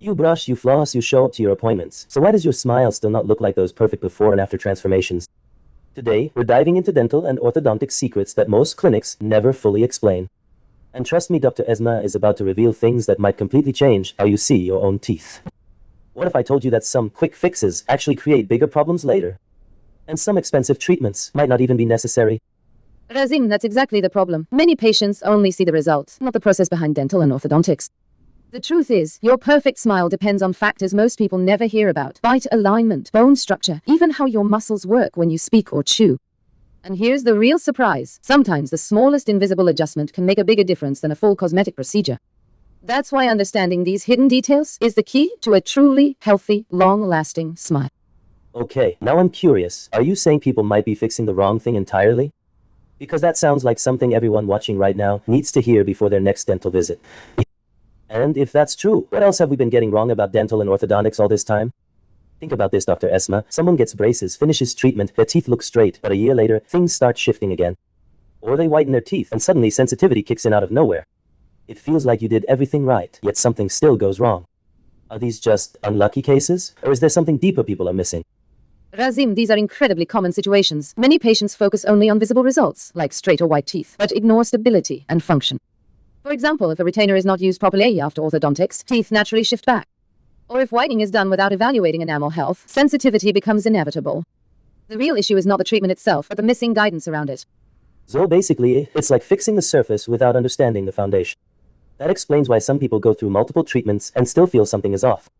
You brush, you floss, you show up to your appointments. So why does your smile still not look like those perfect before and after transformations? Today, we're diving into dental and orthodontic secrets that most clinics never fully explain. And trust me, Dr. Esma is about to reveal things that might completely change how you see your own teeth. What if I told you that some quick fixes actually create bigger problems later? And some expensive treatments might not even be necessary. Rasim, that's exactly the problem. Many patients only see the result, not the process behind dental and orthodontics. The truth is, your perfect smile depends on factors most people never hear about. Bite alignment, bone structure, even how your muscles work when you speak or chew. And here's the real surprise. Sometimes the smallest invisible adjustment can make a bigger difference than a full cosmetic procedure. That's why understanding these hidden details is the key to a truly healthy, long-lasting smile. Okay, now I'm curious. Are you saying people might be fixing the wrong thing entirely? Because that sounds like something everyone watching right now needs to hear before their next dental visit. And if that's true, what else have we been getting wrong about dental and orthodontics all this time? Think about this, Dr. Esma. Someone gets braces, finishes treatment, their teeth look straight, but a year later, things start shifting again. Or they whiten their teeth, and suddenly sensitivity kicks in out of nowhere. It feels like you did everything right, yet something still goes wrong. Are these just unlucky cases, or is there something deeper people are missing? Rasim, these are incredibly common situations. Many patients focus only on visible results, like straight or white teeth, but ignore stability and function. For example, if a retainer is not used properly after orthodontics, teeth naturally shift back. Or if whitening is done without evaluating enamel health, sensitivity becomes inevitable. The real issue is not the treatment itself, but the missing guidance around it. So basically, it's like fixing the surface without understanding the foundation. That explains why some people go through multiple treatments and still feel something is off.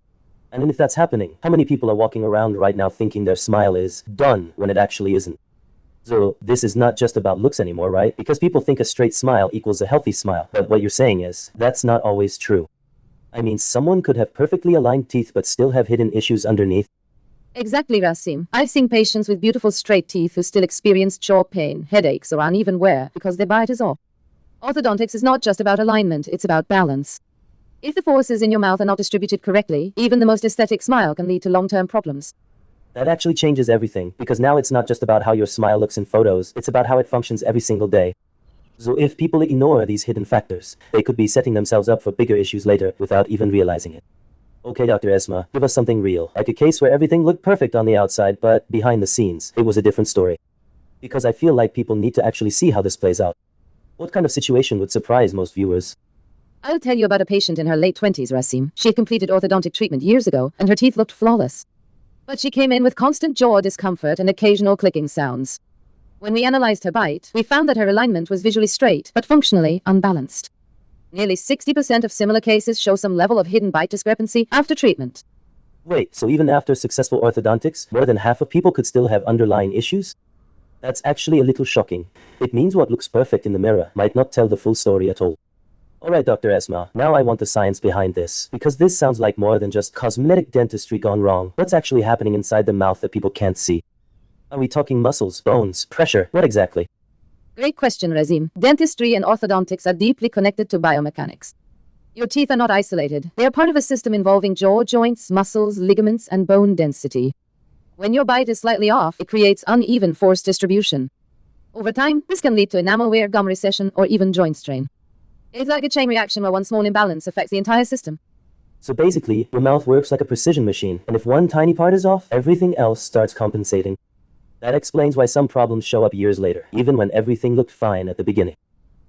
And if that's happening, how many people are walking around right now thinking their smile is done when it actually isn't? So this is not just about looks anymore, right? Because people think a straight smile equals a healthy smile. But what you're saying is, that's not always true. I mean, someone could have perfectly aligned teeth but still have hidden issues underneath. Exactly, Rasim. I've seen patients with beautiful straight teeth who still experience jaw pain, headaches, or uneven wear because their bite is off. Orthodontics is not just about alignment, it's about balance. If the forces in your mouth are not distributed correctly, even the most aesthetic smile can lead to long-term problems. That actually changes everything, because now it's not just about how your smile looks in photos, it's about how it functions every single day. So if people ignore these hidden factors, they could be setting themselves up for bigger issues later without even realizing it. Okay, Dr. Esma, give us something real, like a case where everything looked perfect on the outside, but behind the scenes, it was a different story. Because I feel like people need to actually see how this plays out. What kind of situation would surprise most viewers? I'll tell you about a patient in her late 20s, Rasim. She had completed orthodontic treatment years ago, and her teeth looked flawless. But she came in with constant jaw discomfort and occasional clicking sounds. When we analyzed her bite, we found that her alignment was visually straight, but functionally unbalanced. Nearly 60% of similar cases show some level of hidden bite discrepancy after treatment. Wait, so even after successful orthodontics, more than half of people could still have underlying issues? That's actually a little shocking. It means what looks perfect in the mirror might not tell the full story at all. Alright, Dr. Esma, now I want the science behind this, because this sounds like more than just cosmetic dentistry gone wrong. What's actually happening inside the mouth that people can't see? Are we talking muscles, bones, pressure? What exactly? Great question, Rasim. Dentistry and orthodontics are deeply connected to biomechanics. Your teeth are not isolated. They are part of a system involving jaw joints, muscles, ligaments, and bone density. When your bite is slightly off, it creates uneven force distribution. Over time, this can lead to enamel wear, gum recession, or even joint strain. It's like a chain reaction where one small imbalance affects the entire system. So basically, your mouth works like a precision machine, and if one tiny part is off, everything else starts compensating. That explains why some problems show up years later, even when everything looked fine at the beginning.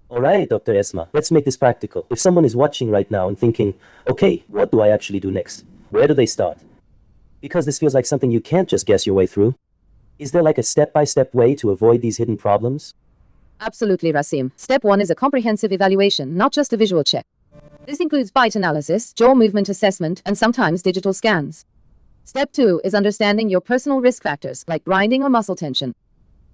Alright, Dr. Esma, let's make this practical. If someone is watching right now and thinking, okay, what do I actually do next? Where do they start? Because this feels like something you can't just guess your way through. Is there like a step-by-step way to avoid these hidden problems? Absolutely, Rasim. Step 1 is a comprehensive evaluation, not just a visual check. This includes bite analysis, jaw movement assessment, and sometimes digital scans. Step 2 is understanding your personal risk factors, like grinding or muscle tension.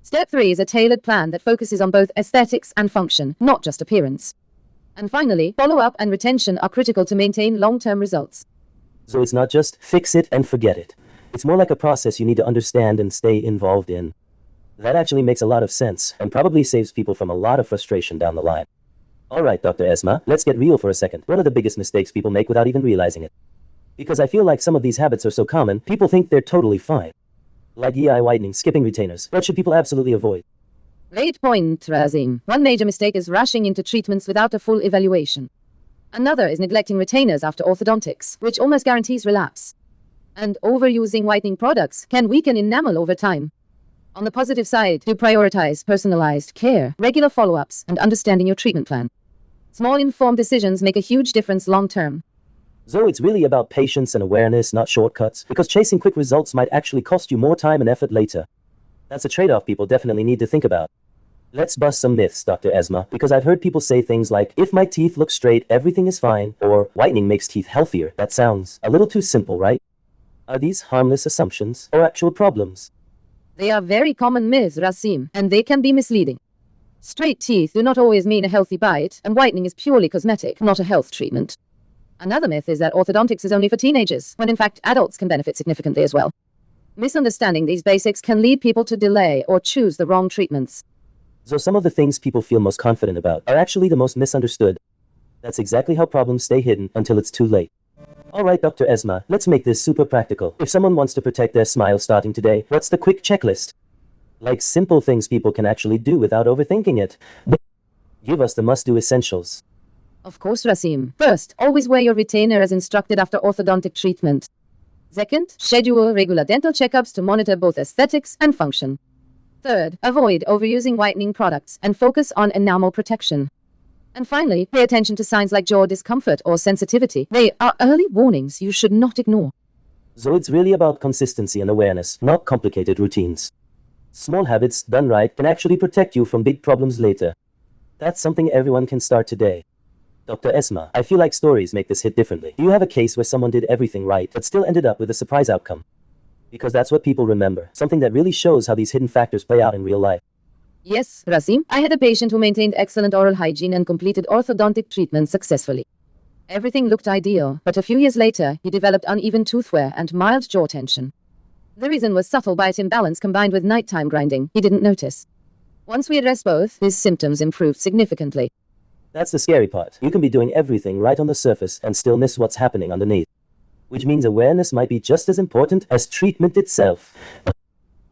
Step 3 is a tailored plan that focuses on both aesthetics and function, not just appearance. And finally, follow-up and retention are critical to maintain long-term results. So it's not just fix it and forget it. It's more like a process you need to understand and stay involved in. That actually makes a lot of sense, and probably saves people from a lot of frustration down the line. Alright, Dr. Esma, let's get real for a second. What are the biggest mistakes people make without even realizing it? Because I feel like some of these habits are so common, people think they're totally fine. Like EI whitening, skipping retainers. What should people absolutely avoid? Great point, Rasim. One major mistake is rushing into treatments without a full evaluation. Another is neglecting retainers after orthodontics, which almost guarantees relapse. And overusing whitening products can weaken enamel over time. On the positive side, do prioritize personalized care, regular follow-ups, and understanding your treatment plan. Small informed decisions make a huge difference long term. So it's really about patience and awareness, not shortcuts, because chasing quick results might actually cost you more time and effort later. That's a trade-off people definitely need to think about. Let's bust some myths, Dr. Esma, because I've heard people say things like, if my teeth look straight, everything is fine, or whitening makes teeth healthier. That sounds a little too simple, right? Are these harmless assumptions or actual problems? They are very common myths, Rasim, and they can be misleading. Straight teeth do not always mean a healthy bite, and whitening is purely cosmetic, not a health treatment. Another myth is that orthodontics is only for teenagers, when in fact adults can benefit significantly as well. Misunderstanding these basics can lead people to delay or choose the wrong treatments. So some of the things people feel most confident about are actually the most misunderstood. That's exactly how problems stay hidden until it's too late. Alright, Dr. Esma, let's make this super practical. If someone wants to protect their smile starting today, what's the quick checklist? Like simple things people can actually do without overthinking it. Give us the must-do essentials. Of course, Rasim. First, always wear your retainer as instructed after orthodontic treatment. Second, schedule regular dental checkups to monitor both aesthetics and function. Third, avoid overusing whitening products and focus on enamel protection. And finally, pay attention to signs like jaw discomfort or sensitivity. They are early warnings you should not ignore. So it's really about consistency and awareness, not complicated routines. Small habits done right can actually protect you from big problems later. That's something everyone can start today. Dr. Esma, I feel like stories make this hit differently. Do you have a case where someone did everything right but still ended up with a surprise outcome? Because that's what people remember, something that really shows how these hidden factors play out in real life. Yes, Rasim. I had a patient who maintained excellent oral hygiene and completed orthodontic treatment successfully. Everything looked ideal, but a few years later, he developed uneven tooth wear and mild jaw tension. The reason was subtle bite imbalance combined with nighttime grinding he didn't notice. Once we addressed both, his symptoms improved significantly. That's the scary part. You can be doing everything right on the surface and still miss what's happening underneath. Which means awareness might be just as important as treatment itself.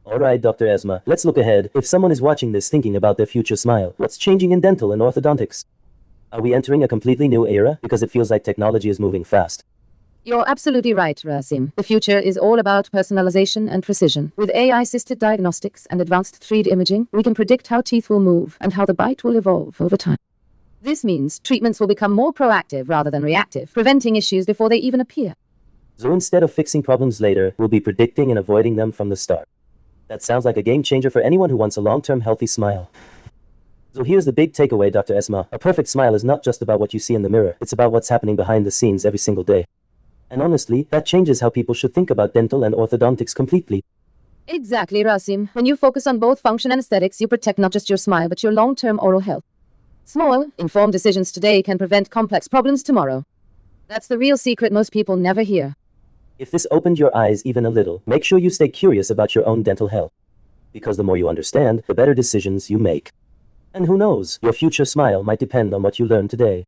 Alright, Dr. Esma, let's look ahead. If someone is watching this thinking about their future smile, what's changing in dental and orthodontics? Are we entering a completely new era? Because it feels like technology is moving fast. You're absolutely right, Rasim. The future is all about personalization and precision. With AI-assisted diagnostics and advanced 3D imaging, we can predict how teeth will move and how the bite will evolve over time. This means treatments will become more proactive rather than reactive, preventing issues before they even appear. So instead of fixing problems later, we'll be predicting and avoiding them from the start. That sounds like a game changer for anyone who wants a long-term healthy smile. So here's the big takeaway, Dr. Esma. A perfect smile is not just about what you see in the mirror. It's about what's happening behind the scenes every single day. And honestly, that changes how people should think about dental and orthodontics completely. Exactly, Rasim. When you focus on both function and aesthetics, you protect not just your smile, but your long-term oral health. Small, informed decisions today can prevent complex problems tomorrow. That's the real secret most people never hear. If this opened your eyes even a little, make sure you stay curious about your own dental health. Because the more you understand, the better decisions you make. And who knows, your future smile might depend on what you learn today.